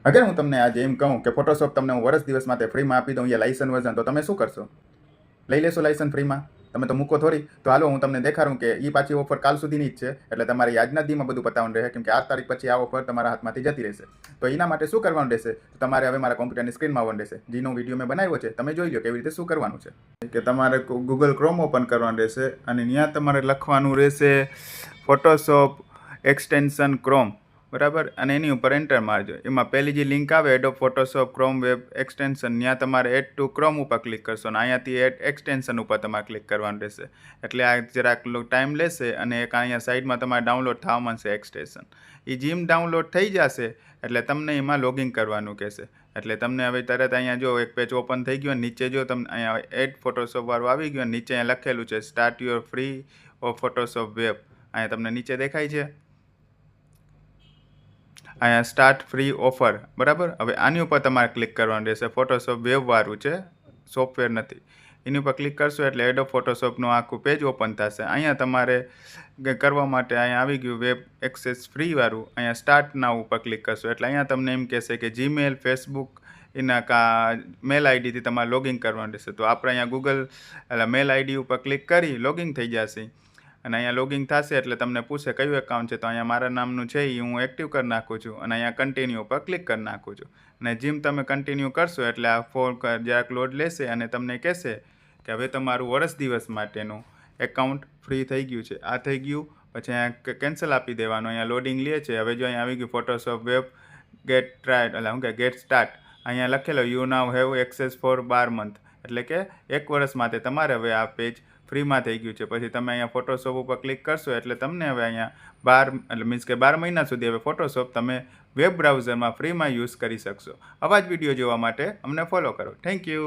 अगर हूँ तमने आज एम कहूँ कि फोटोशॉप तमने हूँ वर्ष दिवस माटे फ्री में आपी दूँ ये लाइसन वर्जन तो तमे शू करशो? लई लेशो लाइसन फ्री में? तमे तो मूको थोड़ी। तो हालो हूँ तमने देखाडूँ कि ई पाછી ऑफर काल सुधीनी ज छे एटले तमारे आजना दीमां बधुं पताववानुं रहे केम के 8 तारीख पछी आ ऑफर तमारा हाथमांथी जती रहेशे। तो एना माटे शुं करवानुं रहेशे? तमारे हवे मारा कॉम्प्युटरनी स्क्रीनमां आववानुं रहेशे। जेनो विडियो मैं बनाव्यो छे तमे जोई लो केवी रीते शुं करवानुं छे। के तमारे गूगल क्रोम ओपन करवानुं रहेशे अने न्या तमारे लखवानुं रहेशे फोटोशॉप एक्सटेन्शन क्रोम बराबर अने एनी उपर एंटर मारजो। एमां पहेली जे लिंक आवे adobe Photoshop Chrome web extension त्यां तमारे एड टू क्रोम उपर क्लिक करशो अने अहींयाथी एड एक्सटेन्शन उपर तमारे क्लिक करवानुं रहेशे। एटले आ जराक टाइम लेशे अने एक अहींया साइडमां तमारे डाउनलॉड थवा मांडशे एक्सटेन्शन। ए जेम डाउनलॉड थई जशे एटले तमने एमां लॉगिन करवानुं कहेशे। एटले तमने हवे तरत अहींया जो एक पेज ओपन थई गयुं नीचे जो तमने अहींया एड फोटोशॉप वाळुं आवी गयुं नीचे अहींया लखेलुं छे start your free of Photoshop web. अहींया तमने नीचे देखाय छे अहींया स्टार्ट फ्री ऑफर बराबर। हवे आनी उपर तमारे क्लिक करवानुं रहेशे। फोटोशॉप वेब वाळुं छे सॉफ्टवेर नथी। एनी उपर क्लिक करशो एटले एडोब फोटोशॉपनुं आखुं पेज ओपन थशे। अहींया तमारे करवा माटे अहींया आवी गयुं वेब एक्सेस फ्री वाळुं अहींया स्टार्ट नाउ उपर क्लिक करशो एटले अहींया तमने एम कहेशे के जीमेल फेसबुक एना का मेल आईडी थी तमारे लॉगिन करवानुं रहेशे। तो आपणे अहींया गूगल मेल आईडी उपर क्लिक करी लॉगिन थई जशे अने अहींया लॉगिन थशे एटले तमने पूछे कयुं एकाउंट छे तो अहींया मारा नामनुं छे ए हूँ एक्टिव कर नाखुं छुं अने अहींया कन्टिन्यू पर क्लिक कर नाखुं छुं अने जेम तमे कन्टिन्यू करशो एटले आ फोन जराक लोड लेशे अने तमने कहेशे के हवे तमारुं वर्ष दिवस माटेनुं एकाउंट फ्री थई गयुं छे। आ थई गयुं पछी अहींया केन्सल आपी देवानुं। अहींया लोडिंग ले छे। हवे जो अहींया आवी गयुं फोटोशॉप वेब गेट ट्राइड એટલે શું કે गेट स्टार्ट अहींया लखेलो you now have access for 12 month એટલે કે 1 વર્ષ માટે તમારે હવે આ પેજ फ्रीमां थई गयुं छे। पछी तमे अहींया फोटोशॉप उपर क्लिक करशो एटले तमने हवे अहींया 12 એટલે मीन्स के 12 महीना सुधी हवे फोटोशॉप तमे वेब ब्राउઝરમાં फ्रीमां यूज करी शकशो। आवा ज विडियो जोवा माटे अमने फॉलो करो। Thank you.